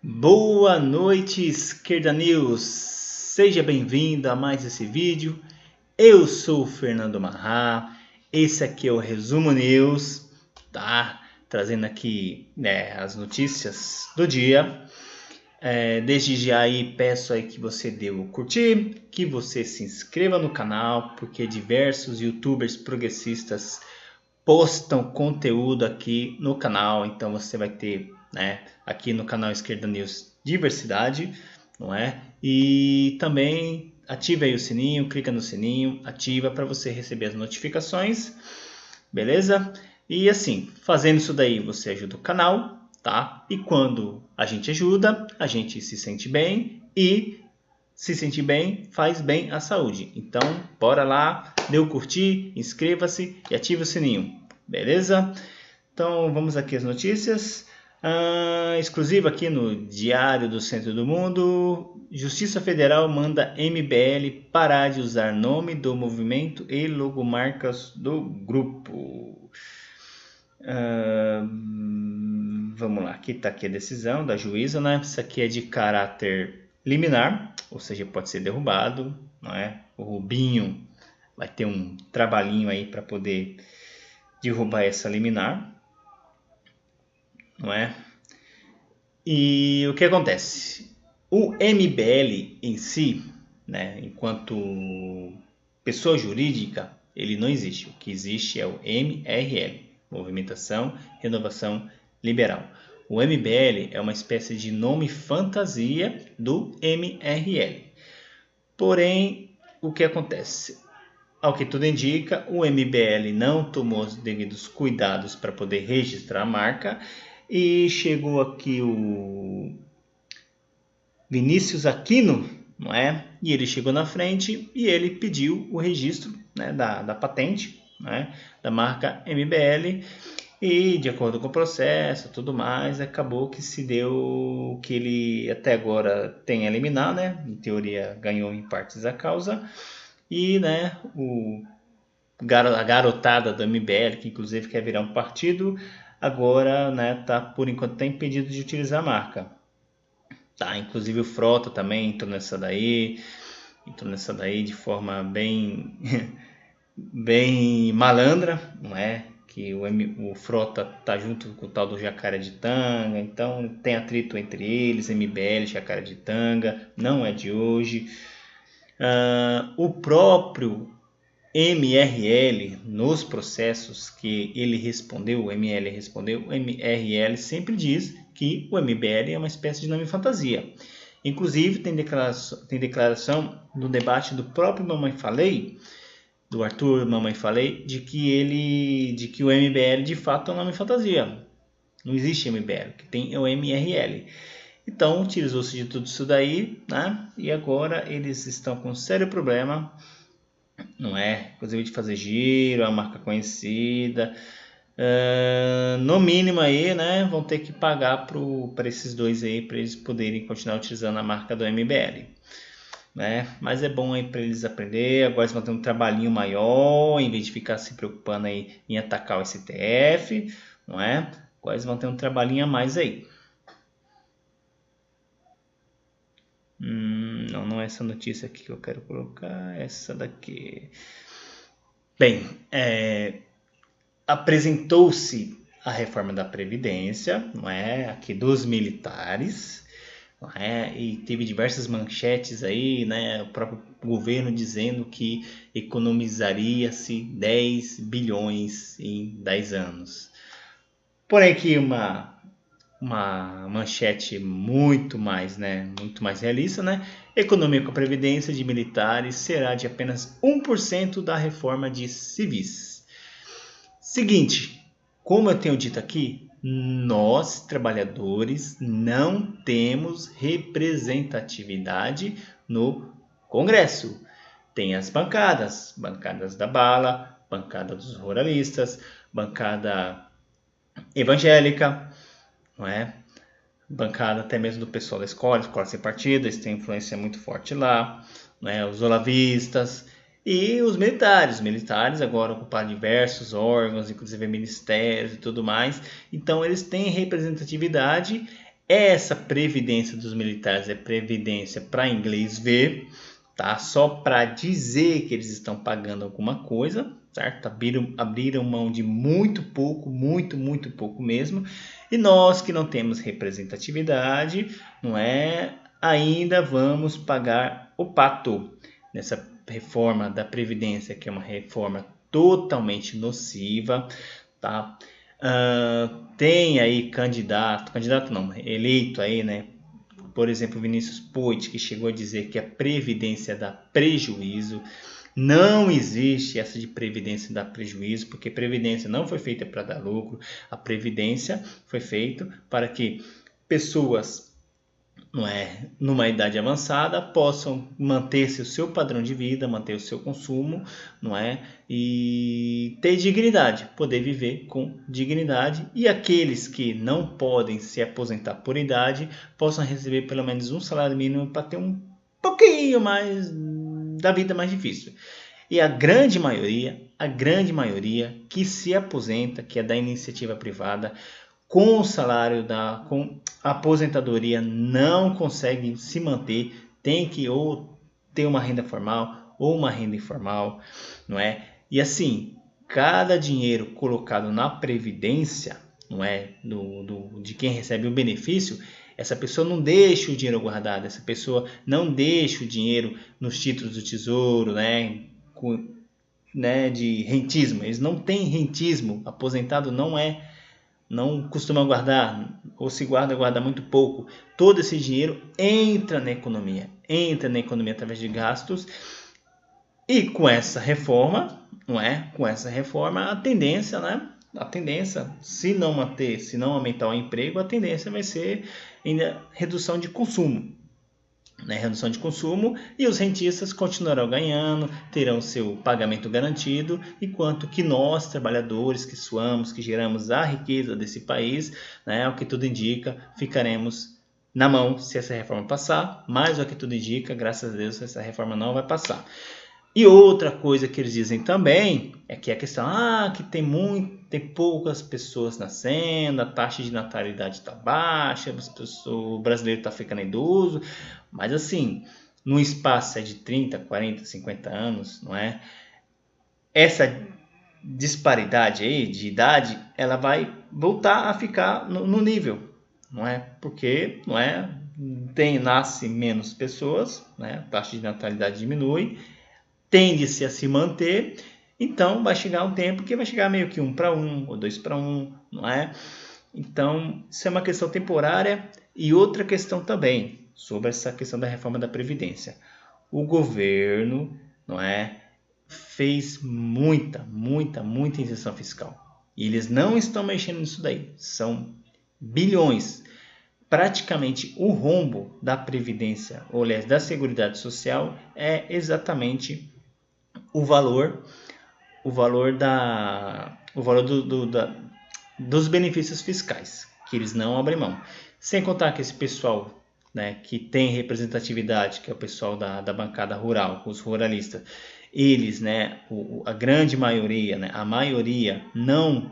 Boa noite, Esquerda News! Seja bem-vindo a mais esse vídeo. Eu sou o Fernando Marrá, esse aqui é o Resumo News, tá? Trazendo aqui as notícias do dia. Desde já aí peço aí que você dê o curtir, que você se inscreva no canal, porque diversos youtubers progressistas postam conteúdo aqui no canal, então você vai ter, aqui no canal Esquerda News diversidade, não é? E também ative aí o sininho, clica no sininho, ativa para você receber as notificações, beleza? E assim, fazendo isso daí você ajuda o canal, tá? E quando a gente ajuda, a gente se sente bem e se sentir bem, faz bem à saúde. Então, bora lá, dê o curtir, inscreva-se e ative o sininho, beleza? Então, vamos aqui às notícias. Exclusiva aqui no Diário do Centro do Mundo. Justiça Federal manda MBL parar de usar nome do movimento e logomarcas do grupo. Vamos lá, aqui está aqui a decisão da juíza, né? Isso aqui é de caráter liminar, ou seja, pode ser derrubado, não é? O Rubinho vai ter um trabalhinho aí para poder derrubar essa liminar, não é? E o que acontece? O MBL em si, né, enquanto pessoa jurídica, ele não existe. O que existe é o MRL, Movimentação Renovação Liberal. O MBL é uma espécie de nome fantasia do MRL. Porém, o que acontece? Ao que tudo indica, o MBL não tomou os devidos cuidados para poder registrar a marca e chegou aqui o Vinícius Aquino, não é? E ele chegou na frente e ele pediu o registro, né, da patente, né, da marca MBL. E de acordo com o processo e tudo mais, acabou que se deu que ele até agora tem a liminar, né? Em teoria ganhou em partes a causa. E, né, a garotada do MBL, que inclusive quer virar um partido, agora, né, por enquanto tá impedido de utilizar a marca. Tá, inclusive o Frota também entrou nessa daí de forma bem bem malandra, não é? Que o Frota tá junto com o tal do Jacaretanga, então tem atrito entre eles, MBL, Jacaretanga, não é de hoje. O próprio MRL, nos processos que ele respondeu, o ML respondeu, o MRL sempre diz que o MBL é uma espécie de nome fantasia. Inclusive tem declaração no debate do próprio Mamãe Falei, do Arthur Mamãe Falei, de que o MBL de fato é um nome fantasia. Não existe MBL, o que tem é o MRL. Então utilizou-se de tudo isso daí, né? E agora eles estão com um sério problema, não é? Inclusive de fazer giro, a marca conhecida. No mínimo aí, né? Vão ter que pagar para esses dois aí, para eles poderem continuar utilizando a marca do MBL. Né? Mas é bom aí para eles aprender. Agora eles vão ter um trabalhinho maior, em vez de ficar se preocupando aí em atacar o STF, não é? Agora eles vão ter um trabalhinho a mais aí. Não é essa notícia aqui que eu quero colocar, essa daqui. Bem, apresentou-se a reforma da Previdência, não é? Aqui dos militares, não é? E teve diversas manchetes aí, né? O próprio governo dizendo que economizaria-se 10 bilhões em 10 anos. Porém que uma manchete muito mais realista, né? Economia com a Previdência de militares será de apenas 1% da reforma de civis. Seguinte, como eu tenho dito aqui, nós, trabalhadores, não temos representatividade no Congresso. Tem as bancadas da bala, bancada dos ruralistas, bancada evangélica, não é? Bancada até mesmo do pessoal da escola sem partido, eles têm influência muito forte lá, né? Os olavistas e os militares agora ocupam diversos órgãos, inclusive ministérios e tudo mais, então eles têm representatividade, essa previdência dos militares é previdência para inglês ver, tá? Só para dizer que eles estão pagando alguma coisa, certo? Abriram mão de muito pouco mesmo. E nós que não temos representatividade, não é? Ainda vamos pagar o pato nessa reforma da Previdência, que é uma reforma totalmente nociva, tá? Tem aí candidato não, eleito aí, né? Por exemplo, Vinícius Poit, que chegou a dizer que a Previdência dá prejuízo. Não existe essa de Previdência dar prejuízo, porque Previdência não foi feita para dar lucro. A Previdência foi feita para que pessoas, não é, numa idade avançada, possam manter-se o seu padrão de vida, manter o seu consumo, não é, e ter dignidade, poder viver com dignidade, e aqueles que não podem se aposentar por idade possam receber pelo menos um salário mínimo para ter um pouquinho mais da vida mais difícil. E a grande maioria que se aposenta, que é da iniciativa privada, com o salário com a aposentadoria, não consegue se manter, tem que ou ter uma renda formal ou uma renda informal, não é? E assim, cada dinheiro colocado na previdência, não é, de quem recebe o benefício, essa pessoa não deixa o dinheiro guardado, essa pessoa não deixa o dinheiro nos títulos do tesouro, né, de rentismo. Eles não têm rentismo, aposentado não costuma guardar, ou se guarda muito pouco. Todo esse dinheiro entra na economia através de gastos. E com essa reforma, não é? Com essa reforma, a tendência, né? A tendência, se não aumentar o emprego, a tendência vai ser ainda redução de consumo. Né, redução de consumo, e os rentistas continuarão ganhando, terão seu pagamento garantido, enquanto que nós, trabalhadores que suamos, que geramos a riqueza desse país, né, o que tudo indica, ficaremos na mão se essa reforma passar, mas o que tudo indica, graças a Deus, essa reforma não vai passar. E outra coisa que eles dizem também é que a questão que tem poucas pessoas nascendo, a taxa de natalidade está baixa, o brasileiro está ficando idoso, mas assim, no espaço de 30, 40, 50 anos, não é? Essa disparidade aí de idade, ela vai voltar a ficar no nível, não é? Porque, não é? Nasce menos pessoas, né? A taxa de natalidade diminui, tende-se a se manter, então vai chegar um tempo que vai chegar meio que 1 para 1 ou 2 para 1, não é? Então, isso é uma questão temporária. E outra questão também, sobre essa questão da reforma da Previdência. O governo, não é, fez muita isenção fiscal. E eles não estão mexendo nisso daí. São bilhões. Praticamente o rombo da Previdência, ou aliás, da Seguridade Social, é exatamente o valor dos benefícios fiscais, que eles não abrem mão. Sem contar que esse pessoal, né, que tem representatividade, que é o pessoal da bancada rural, os ruralistas, eles, né, a grande maioria, né, a maioria não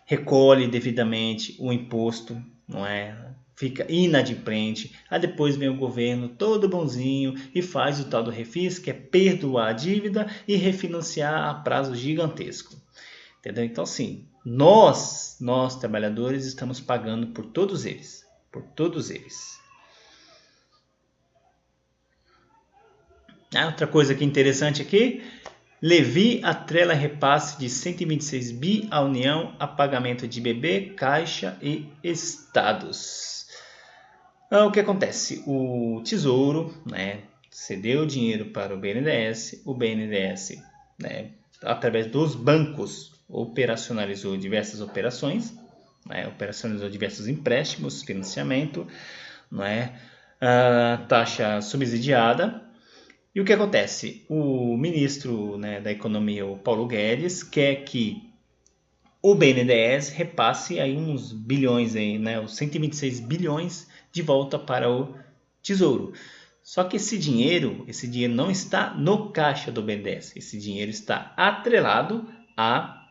recolhe devidamente o imposto, não é? Fica inadimplente. Aí depois vem o governo todo bonzinho e faz o tal do refis, que é perdoar a dívida e refinanciar a prazo gigantesco. Entendeu? Então, assim, nós trabalhadores, estamos pagando por todos eles. Por todos eles. Outra coisa que é interessante aqui, Levi atrela repasse de 126 bi à União a pagamento de BB, Caixa e Estados. O que acontece? O Tesouro, né, cedeu dinheiro para o BNDES, né, através dos bancos, operacionalizou diversas operações, né, operacionalizou diversos empréstimos, financiamento, né, taxa subsidiada. E o que acontece? O ministro, né, da Economia, o Paulo Guedes, quer que o BNDES repasse aí uns bilhões, aí, né, os 126 bilhões de volta para o Tesouro. Só que esse dinheiro não está no caixa do BNDES. Esse dinheiro está atrelado a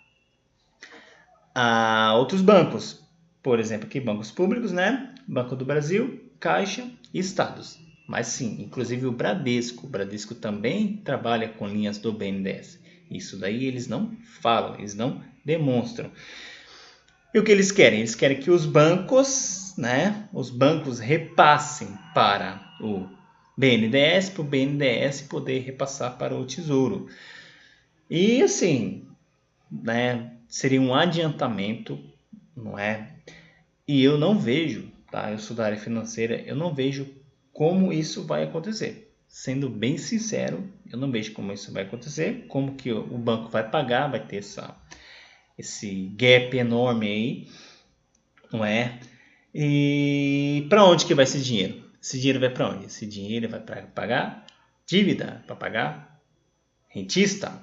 outros bancos. Por exemplo, aqui bancos públicos, né? Banco do Brasil, Caixa e Estados. Mas sim, inclusive o Bradesco também trabalha com linhas do BNDES. Isso daí eles não falam, eles não demonstram. E o que eles querem? Eles querem que os bancos, né, os bancos repassem para o BNDES, para o BNDES poder repassar para o Tesouro. E assim, né, seria um adiantamento, não é? E eu não vejo, tá? Eu sou da área financeira, eu não vejo como isso vai acontecer. Sendo bem sincero, eu não vejo como isso vai acontecer, como que o banco vai pagar, vai ter esse gap enorme aí, não é? E para onde que vai esse dinheiro? Esse dinheiro vai para onde? Esse dinheiro vai para pagar dívida, para pagar rentista,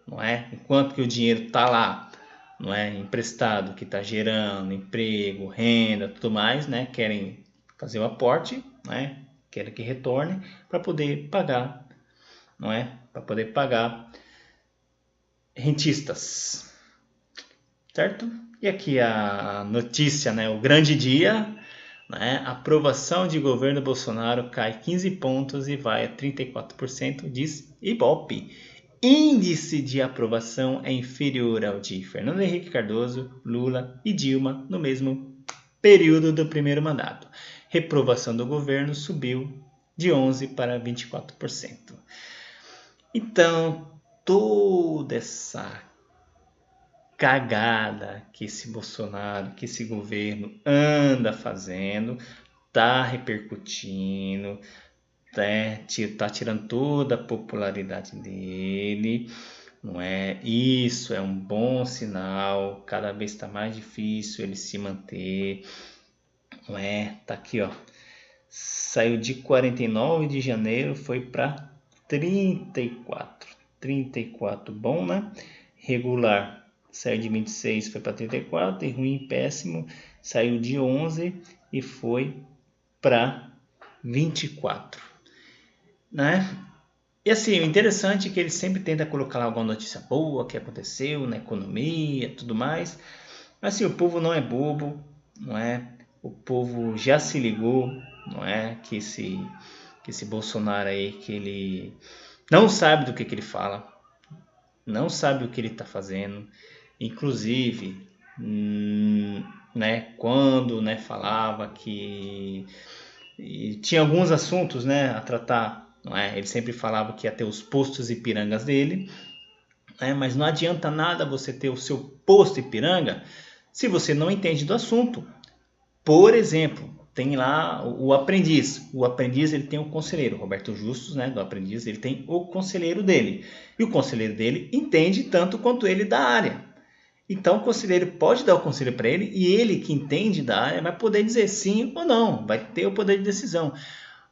não é? Enquanto que o dinheiro está lá, não é, emprestado, que está gerando emprego, renda, tudo mais, né? Querem fazer o aporte, né? Querem que retorne para poder pagar, não é? Para poder pagar rentistas, certo? E aqui a notícia, né? O grande dia, né? Aprovação de governo Bolsonaro cai 15 pontos e vai a 34%, diz Ibope. Índice de aprovação é inferior ao de Fernando Henrique Cardoso, Lula e Dilma no mesmo período do primeiro mandato. Reprovação do governo subiu de 11% para 24%. Então, toda essa cagada que esse Bolsonaro, que esse governo anda fazendo, está repercutindo, tá tirando toda a popularidade dele, não é? Isso é um bom sinal, cada vez está mais difícil ele se manter, não é? Tá aqui, ó, saiu de 49 de janeiro, foi para 34, bom, né? Regular, saiu de 26, foi para 34, e ruim, péssimo, saiu de 11 e foi para 24. Né? E assim, o interessante é que ele sempre tenta colocar lá alguma notícia boa que aconteceu na economia, tudo mais. Mas assim, o povo não é bobo, não é? O povo já se ligou, não é? Que esse Bolsonaro aí, que ele não sabe do que ele fala, não sabe o que ele está fazendo. Inclusive, né? Quando, né? Falava que tinha alguns assuntos, né? A tratar. Não é? Ele sempre falava que ia ter os postos Ipirangas dele, né? Mas não adianta nada você ter o seu posto Ipiranga se você não entende do assunto. Por exemplo, tem lá o aprendiz. O aprendiz ele tem um conselheiro, Roberto Justus, né? Do aprendiz ele tem o conselheiro dele. E o conselheiro dele entende tanto quanto ele da área. Então o conselheiro pode dar o conselho para ele e ele que entende da área vai poder dizer sim ou não, vai ter o poder de decisão.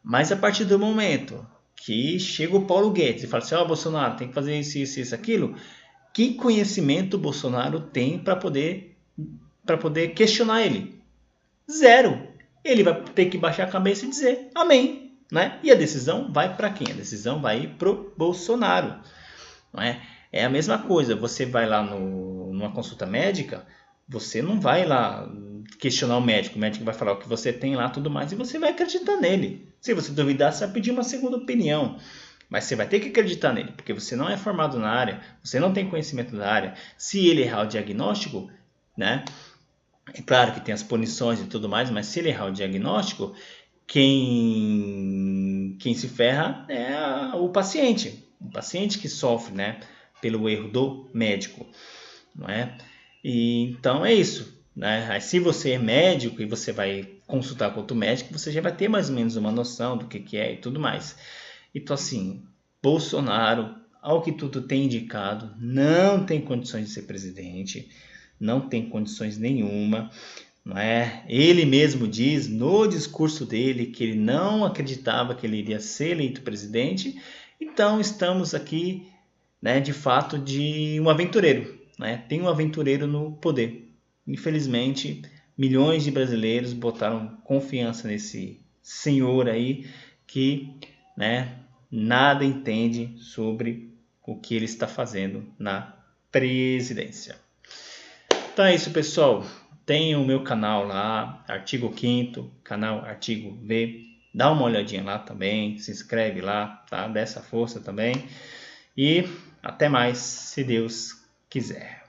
Mas a partir do momento que chega o Paulo Guedes e fala assim, Bolsonaro, tem que fazer isso, aquilo, que conhecimento o Bolsonaro tem para poder questionar ele? Zero. Ele vai ter que baixar a cabeça e dizer amém, né? E a decisão vai para quem? A decisão vai ir pro Bolsonaro, não é? É a mesma coisa, você vai lá numa consulta médica, você não vai lá questionar o médico vai falar o que você tem lá, tudo mais, e você vai acreditar nele. Se você duvidar, você vai pedir uma segunda opinião, mas você vai ter que acreditar nele, porque você não é formado na área, você não tem conhecimento da área. Se ele errar o diagnóstico, né? É claro que tem as punições e tudo mais, mas se ele errar o diagnóstico, quem se ferra é o paciente que sofre, né? Pelo erro do médico, não é? E então é isso, né? Aí, se você é médico e você vai consultar com outro médico, você já vai ter mais ou menos uma noção do que é e tudo mais. Então assim, Bolsonaro, ao que tudo tem indicado, não tem condições de ser presidente, não tem condições nenhuma, não é? Ele mesmo diz no discurso dele que ele não acreditava que ele iria ser eleito presidente. Então estamos aqui, né, de fato, de um aventureiro, né? Tem um aventureiro no poder. Infelizmente, milhões de brasileiros botaram confiança nesse senhor aí que, né, nada entende sobre o que ele está fazendo na presidência. Então é isso, pessoal. tem o meu canal lá, Artigo 5º, canal Artigo V. Dá uma olhadinha lá também, se inscreve lá, tá? Dá essa força também. E até mais, se Deus quiser.